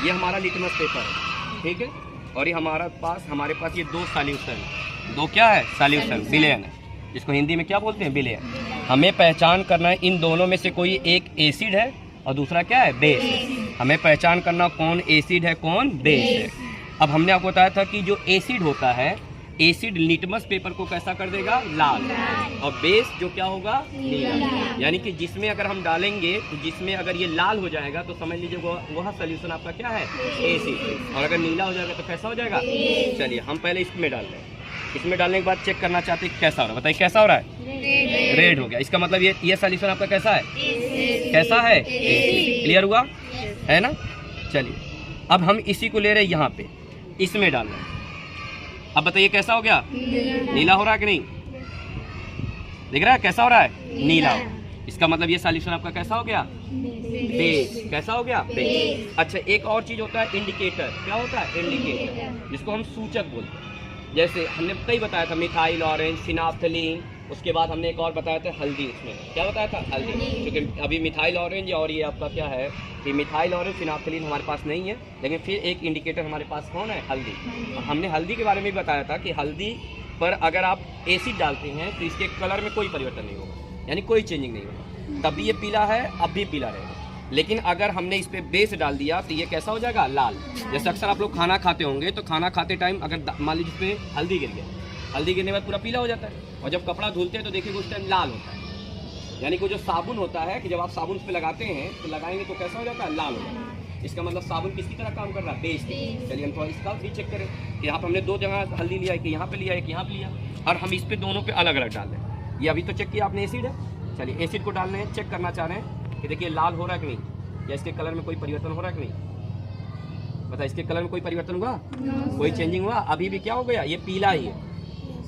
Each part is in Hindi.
ये हमारा लिटमस पेपर है, ठीक है। और ये हमारे पास ये दो सॉल्यूशन, दो क्या है सॉल्यूशन, विलेन है, जिसको हिंदी में क्या बोलते हैं, विलेन। हमें पहचान करना है इन दोनों में से कोई एक एसिड है और दूसरा क्या है, बेस है। हमें पहचान करना कौन एसिड है कौन बेस है। अब हमने आपको बताया था कि जो एसिड होता है, एसिड लिटमस पेपर को कैसा कर देगा, लाल, और बेस जो क्या होगा, नीला। यानी कि जिसमें अगर हम डालेंगे तो जिसमें अगर ये लाल हो जाएगा तो समझ लीजिए वह सोल्यूशन आपका क्या है, एसिड। और अगर नीला हो जाएगा तो कैसा हो जाएगा। चलिए हम पहले इसमें डाल रहे हैं। इसमें डालने के बाद चेक करना चाहते हैं कैसा हो रहा है, बताइए कैसा हो रहा है, रेड हो गया। इसका मतलब ये सोल्यूशन आपका कैसा है, कैसा है, क्लियर हुआ है ना। चलिए अब हम इसी को ले रहे हैं यहाँ पे, इसमें डाल रहे हैं। अब बताइए कैसा हो गया, नीला हो रहा है कि नहीं, दिख रहा है कैसा हो रहा है, नीला हो। इसका मतलब ये सॉल्यूशन आपका कैसा हो गया, बेस। कैसा हो गया, बेस। अच्छा एक और चीज होता है इंडिकेटर, क्या होता है, इंडिकेटर, जिसको हम सूचक बोलते हैं। जैसे हमने कई बताया था, मिथाइल ऑरेंज, फिनाफ्थलीन, उसके बाद हमने एक और बताया था हल्दी। उसमें क्या बताया था, हल्दी। क्योंकि अभी मिथाइल ऑरेंज और ये आपका क्या है कि मिथाइल ऑरेंज फिनाफ्थलीन हमारे पास नहीं है, लेकिन फिर एक इंडिकेटर हमारे पास कौन है, हल्दी। हमने हल्दी के बारे में भी बताया था कि हल्दी पर अगर आप एसिड डालते हैं तो इसके कलर में कोई परिवर्तन नहीं होगा, यानी कोई चेंजिंग नहीं होगा। तब भी ये पीला है, अब भी पीला रहेगा। लेकिन अगर हमने इस पे बेस डाल दिया तो ये कैसा हो जाएगा, लाल। जैसे अक्सर आप लोग खाना खाते होंगे तो खाना खाते टाइम अगर मान लीजिए इसमें हल्दी गिर गया, हल्दी गिरने के बाद पूरा पीला हो जाता है, और जब कपड़ा धुलते हैं तो देखिए उस टाइम लाल होता है। यानी कि जो साबुन होता है कि जब आप साबुन उस पर लगाते हैं तो लगाएंगे तो कैसा हो जाता है, लाल हो जाता है। इसका मतलब साबुन किसकी तरह काम कर रहा है, बेस की। चलिए हम थोड़ा इसका भी चेक करें कि यहाँ पर हमने दो जगह हल्दी लिया है, कि यहाँ पे लिया है कि यहाँ पे लिया, और हम इस पे दोनों पे अलग अलग डाल रहे हैं। ये अभी तो चेक किया आपने एसिड है। चलिए एसिड को डालने हैं, चेक करना चाह रहे हैं कि देखिए लाल हो रहा है कि नहीं, या इसके कलर में कोई परिवर्तन हो रहा है कि नहीं। बता, इसके कलर में कोई परिवर्तन हुआ, कोई चेंजिंग हुआ, अभी भी क्या हो गया, ये पीला ही है,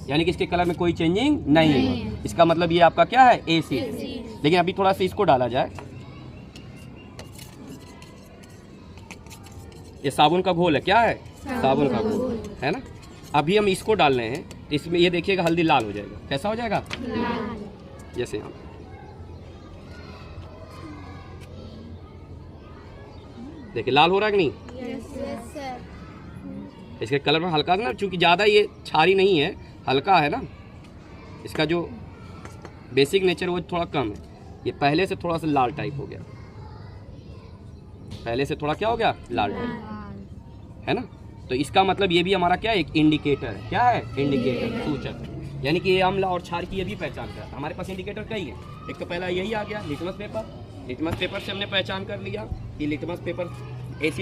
यानी कि इसके कलर में कोई चेंजिंग नहीं है। इसका मतलब ये आपका क्या है, एसिड। लेकिन अभी थोड़ा सा इसको डाला जाए, ये साबुन का घोल है, क्या है, साबुन का घोल है ना। अभी हम इसको डाल रहे हैं, इसमें ये देखिएगा हल्दी लाल हो जाएगा, कैसा हो जाएगा, जैसे हम देखिए लाल हो रहा है कि नहीं। इसके कलर में हल्का ना, चूंकि ज़्यादा ये क्षारी नहीं है, हल्का है ना, इसका जो बेसिक नेचर वो थोड़ा कम है। ये पहले से थोड़ा सा लाल टाइप हो गया, पहले से थोड़ा क्या हो गया, लाल टाइप है ना। तो इसका मतलब ये भी हमारा क्या है, एक इंडिकेटर है, क्या है, इंडिकेटर, सूचक। यानी कि ये अम्ल और क्षार की ये भी पहचान करता है। हमारे पास इंडिकेटर कई है, एक तो पहला यही आ गया लिटमस पेपर। लिटमस पेपर से हमने पहचान कर लिया कि लिटमस पेपर एसिड